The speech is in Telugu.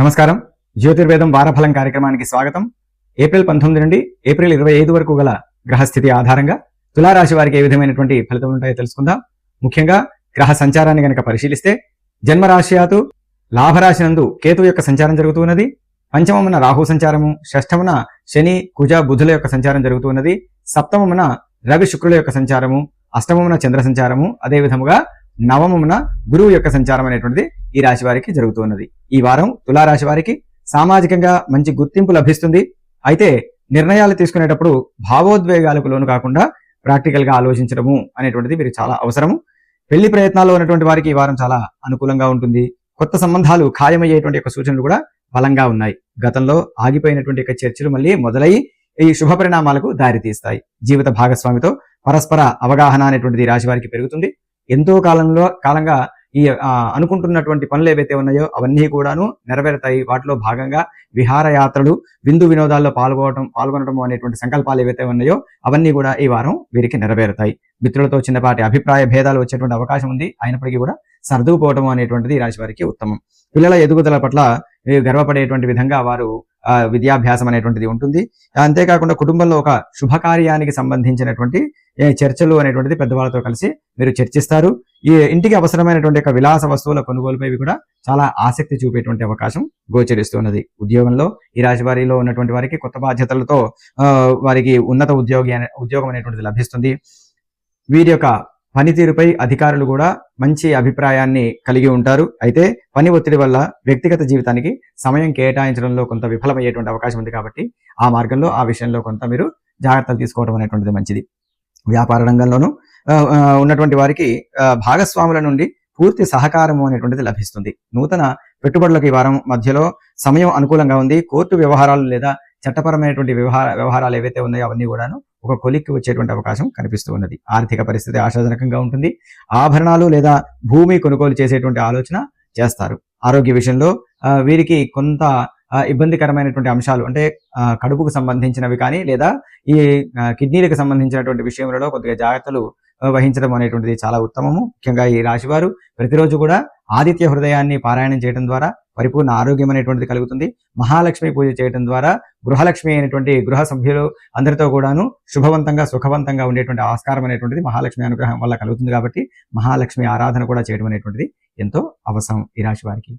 నమస్కారం. జ్యోతిర్వేదం వారఫలం కార్యక్రమానికి స్వాగతం. ఏప్రిల్ 19 నుండి ఏప్రిల్ 25 వరకు గల గ్రహస్థితి ఆధారంగా తులారాశి వారికి ఏ విధమైనటువంటి ఫలితం ఉంటాయో తెలుసుకుందాం. ముఖ్యంగా గ్రహ సంచారాన్ని గనక పరిశీలిస్తే జన్మరాశ్యాతు లాభరాశి నందు కేతు యొక్క సంచారం జరుగుతున్నది. పంచమమున రాహు సంచారము, షష్ఠమున శని కుజ బుధుల యొక్క సంచారం జరుగుతున్నది. సప్తమమున రవి శుక్రుల యొక్క సంచారము, అష్టమమున చంద్ర సంచారము, అదే విధముగా నవమమున గురువు యొక్క సంచారం అనేటువంటిది ఈ రాశి వారికి జరుగుతున్నది. ఈ వారం తులారాశి వారికి సామాజికంగా మంచి గుర్తింపు లభిస్తుంది. అయితే నిర్ణయాలు తీసుకునేటప్పుడు భావోద్వేగాలకు లోను కాకుండా ప్రాక్టికల్ గా ఆలోచించడము అనేటువంటిది మీరు చాలా అవసరము. పెళ్లి ప్రయత్నాల్లో ఉన్నటువంటి వారికి ఈ వారం చాలా అనుకూలంగా ఉంటుంది. కొత్త సంబంధాలు ఖాయమయ్యేటువంటి యొక్క సూచనలు కూడా బలంగా ఉన్నాయి. గతంలో ఆగిపోయినటువంటి యొక్క చర్చలు మళ్ళీ మొదలై ఈ శుభ పరిణామాలకు దారితీస్తాయి. జీవిత భాగస్వామితో పరస్పర అవగాహన అనేటువంటిది రాశి వారికి పెరుగుతుంది. ఎంతో కాలంగా ఈ అనుకుంటున్నటువంటి పనులు ఏవైతే ఉన్నాయో అవన్నీ కూడాను నెరవేరుతాయి. వాటిలో భాగంగా విహారయాత్రలు, విందు వినోదాల్లో పాల్గొనడం అనేటువంటి సంకల్పాలు ఏవైతే ఉన్నాయో అవన్నీ కూడా ఈ వారం వీరికి నెరవేరుతాయి. మిత్రులతో చిన్నపాటి అభిప్రాయ భేదాలు వచ్చేటువంటి అవకాశం ఉంది. అయినప్పటికీ కూడా సర్దుకుపోవడం అనేటువంటిది ఈ రాశి వారికి ఉత్తమం. పిల్లల ఎదుగుదల పట్ల గర్వపడేటువంటి విధంగా వారు విద్యాభ్యాసం అనేటువంటిది ఉంటుంది. అంతేకాకుండా కుటుంబంలో ఒక శుభకార్యానికి సంబంధించినటువంటి చర్చలు అనేటువంటిది పెద్దవాళ్ళతో కలిసి మీరు చర్చిస్తారు. ఈ ఇంటికి అవసరమైనటువంటి యొక్క విలాస వస్తువుల కొనుగోలుపై కూడా చాలా ఆసక్తి చూపేటువంటి అవకాశం గోచరిస్తున్నది. ఉద్యోగంలో ఈ రాశి వారిలో ఉన్నటువంటి వారికి కొత్త బాధ్యతలతో వారికి ఉన్నత ఉద్యోగం అనేటువంటిది లభిస్తుంది. వీరి యొక్క పనితీరుపై అధికారులు కూడా మంచి అభిప్రాయాన్ని కలిగి ఉంటారు. అయితే పని ఒత్తిడి వల్ల వ్యక్తిగత జీవితానికి సమయం కేటాయించడంలో కొంత విఫలమయ్యేటువంటి అవకాశం ఉంది. కాబట్టి ఆ మార్గంలో ఆ విషయంలో కొంత మీరు జాగ్రత్తలు తీసుకోవడం అనేటువంటిది మంచిది. వ్యాపార రంగంలోనూ ఉన్నటువంటి వారికి భాగస్వాముల నుండి పూర్తి సహకారము అనేటువంటిది లభిస్తుంది. నూతన పెట్టుబడులకు ఈ వారం మధ్యలో సమయం అనుకూలంగా ఉంది. కోర్టు వ్యవహారాలు లేదా చట్టపరమైనటువంటి వ్యవహారాలు ఏవైతే ఉన్నాయో అవన్నీ కూడాను ఒక కొలిక్కి వచ్చేటువంటి అవకాశం కనిపిస్తూ ఉన్నది. ఆర్థిక పరిస్థితి ఆశాజనకంగా ఉంటుంది. ఆభరణాలు లేదా భూమి కొనుగోలు చేసేటువంటి ఆలోచన చేస్తారు. ఆరోగ్య విషయంలో వీరికి కొంత ఇబ్బందికరమైనటువంటి అంశాలు అంటే కడుపుకు సంబంధించినవి కానీ లేదా ఈ కిడ్నీలకు సంబంధించినటువంటి విషయంలో కొద్దిగా జాగ్రత్తలు వహించడం అనేటువంటిది చాలా ఉత్తమము. ముఖ్యంగా ఈ రాశివారు ప్రతిరోజు కూడా ఆదిత్య హృదయాన్ని పారాయణం చేయడం ద్వారా పరిపూర్ణ ఆరోగ్యం అనేటువంటిది కలుగుతుంది. మహాలక్ష్మి పూజ చేయడం ద్వారా గృహలక్ష్మి అయినటువంటి గృహ సభ్యులు అందరితో కూడాను శుభవంతంగా సుఖవంతంగా ఉండేటువంటి ఆస్కారం అనేటువంటిది మహాలక్ష్మి అనుగ్రహం వల్ల కలుగుతుంది. కాబట్టి మహాలక్ష్మి ఆరాధన కూడా చేయడం అనేటువంటిది ఎంతో అవసరం ఈ రాశి వారికి.